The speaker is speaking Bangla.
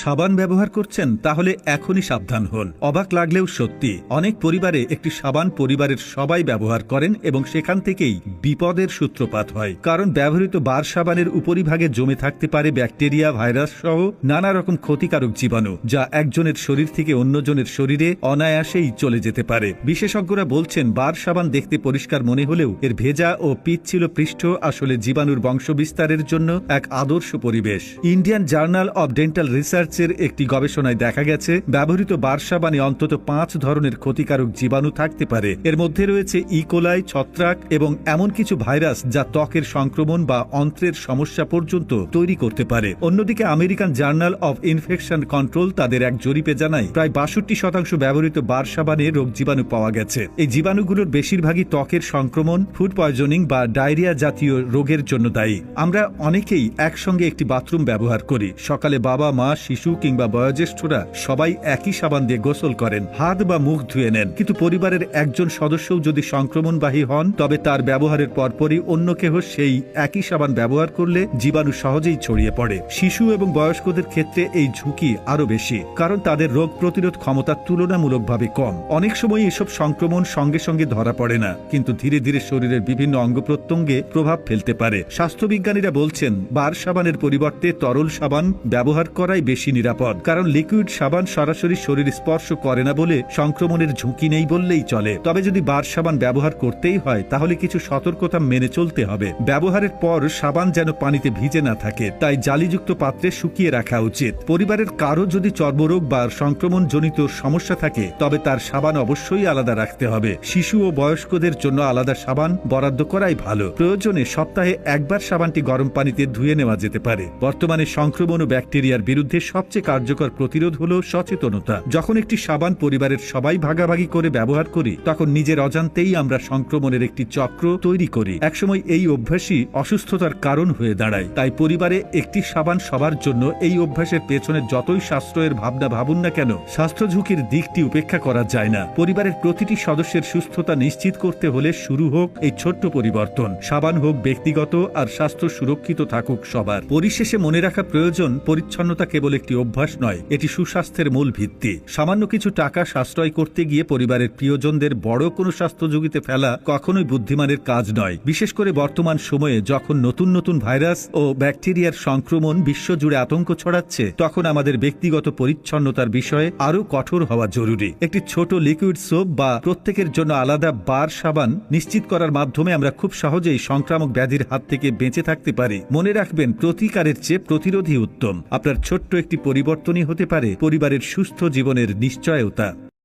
সাবান ব্যবহার করছেন তাহলে এখনই সাবধান হন। অবাক লাগলেও সত্যি, অনেক পরিবারে একটি সাবান পরিবারের সবাই ব্যবহার করেন এবং সেখান থেকেই বিপদের সূত্রপাত হয়। কারণ ব্যবহৃত বার সাবানের উপরিভাগে জমে থাকতে পারে ব্যাকটেরিয়া, ভাইরাস সহ নানা রকম ক্ষতিকারক জীবাণু, যা একজনের শরীর থেকে অন্যজনের শরীরে অনায়াসেই চলে যেতে পারে। বিশেষজ্ঞরা বলছেন বার সাবান দেখতে পরিষ্কার মনে হলেও এর ভেজা ও পিচ্ছিল পৃষ্ঠ আসলে জীবাণুর বংশবিস্তারের জন্য এক আদর্শ পরিবেশ। ইন্ডিয়ান জার্নাল অব ডেন্টাল রিসার্চের একটি গবেষণায় দেখা গেছে ব্যবহৃত বার সাবানে অন্তত 5 ধরনের ক্ষতিকারক জীবাণু থাকতে পারে। এর মধ্যে রয়েছে ইকোলাই, ছত্রাক এবং এমন কিছু ভাইরাস যা ত্বকের সংক্রমণ বা অন্ত্রের সমস্যা পর্যন্ত তৈরি করতে পারে। অন্যদিকে American journal of infection control তাদের এক জরিপে জানায় প্রায় 62% ব্যবহৃত বার সাবানে রোগ জীবাণু পাওয়া গেছে। এই জীবাণুগুলোর বেশিরভাগই ত্বকের সংক্রমণ, ফুড পয়জনিং বা ডায়রিয়া জাতীয় রোগের জন্য দায়ী। আমরা অনেকেই একসঙ্গে একটি বাথরুম ব্যবহার করি। সকালে বাবা, মা, শিশু কিংবা বয়োজ্যেষ্ঠরা সবাই একই সাবান দিয়ে গোসল করেন, হাত বা মুখ ধুয়ে নেন। কিন্তু পরিবারের একজন সদস্যও যদি সংক্রমণবাহী হন তবে তার ব্যবহারের পরপরই অন্য কেহ সেই একই সাবান ব্যবহার করলে জীবাণু সহজেই ছড়িয়ে পড়ে। শিশু এবং বয়স্কদের ক্ষেত্রে এই ঝুঁকি আরো বেশি, কারণ তাদের রোগ প্রতিরোধ ক্ষমতা তুলনামূলকভাবে কম। অনেক সময় এসব সংক্রমণ সঙ্গে সঙ্গে ধরা পড়ে না, কিন্তু ধীরে ধীরে শরীরের বিভিন্ন অঙ্গ প্রত্যঙ্গে প্রভাব ফেলতে পারে। স্বাস্থ্যবিজ্ঞানীরা বলছেন বার সাবানের পরিবর্তে তরল সাবান ব্যবহার করাই বেশি নিরাপদ, কারণ লিকুইড সাবান সরাসরি শরীর স্পর্শ করে না বলে সংক্রমণের ঝুঁকি নেই বললেই চলে। তবে যদি বার সাবান ব্যবহার করতেই হয় তাহলে কিছু সতর্কতা মেনে চলতে হবে। ব্যবহারের পর সাবান যেন পানিতে ভিজে না থাকে, তাই জালিযুক্ত পাত্রে শুকিয়ে রাখা উচিত। পরিবারের কারো যদি চর্মরোগ বা সংক্রমণজনিত সমস্যা থাকে তবে তার সাবান অবশ্যই আলাদা রাখতে হবে। শিশু ও বয়স্কদের জন্য আলাদা সাবান বরাদ্দ করাই ভালো। প্রয়োজনে সপ্তাহে একবার সাবানটি গরম পানিতে ধুয়ে নেওয়া যেতে পারে। বর্তমানে সংক্রমণ ও ব্যাকটেরিয়ার বিরুদ্ধে সবচেয়ে কার্যকর প্রতিরোধ হল সচেতনতা। যখন একটি সাবান পরিবারের সবাই ভাগাভাগি করে ব্যবহার করি তখন নিজের অজান্তেই আমরা সংক্রমণের একটি চক্র তৈরি করি। একসময় এই অভ্যাসই অসুস্থতার কারণ হয়ে দাঁড়ায়। তাই পরিবারে একটি সাবান সবার জন্য, এই অভ্যাসের পেছনে যতই সাশ্রয়ের ভাবনা ভাবুন না কেন, স্বাস্থ্য ঝুঁকির দিকটি উপেক্ষা করা যায় না। পরিবারের প্রতিটি সদস্যের সুস্থতা নিশ্চিত করতে হলে শুরু হোক এই ছোট্ট পরিবর্তন। সাবান হোক ব্যক্তিগত আর স্বাস্থ্য সুরক্ষিত থাকুক সবার। পরিশেষে মনে রাখা প্রয়োজন, পরিচ্ছন্নতা কেবল একটি অভ্যাস নয়, এটি সুস্বাস্থ্যের মূল ভিত্তি। সামান্য কিছু টাকা সাশ্রয় করতে গিয়ে পরিবারের প্রিয়জনদের বড় কোনো স্বাস্থ্য ঝুঁকিতে ফেলা কখনোই বুদ্ধিমানের কাজ নয়। বিশেষ করে বর্তমান সময়ে যখন নতুন নতুন ভাইরাস ও ব্যাকটেরিয়ার সংক্রমণ বিশ্বজুড়ে আতঙ্ক ছড়াচ্ছে, তখন আমাদের ব্যক্তিগত পরিচ্ছন্নতার বিষয়ে আরও কঠোর হওয়া জরুরি। একটি ছোট লিকুইড সোপ বা প্রত্যেকের জন্য আলাদা বার সাবান নিশ্চিত করার মাধ্যমে আমরা খুব সহজেই সংক্রামক ব্যাধির হাত থেকে বেঁচে থাকতে পারি। মনে রাখবেন, প্রতিকারের চেয়ে প্রতিরোধই উত্তম। আপনার ছোট্ট একটি পরিবর্তনই হতে পারে পরিবারের সুস্থ জীবনের নিশ্চয়তা।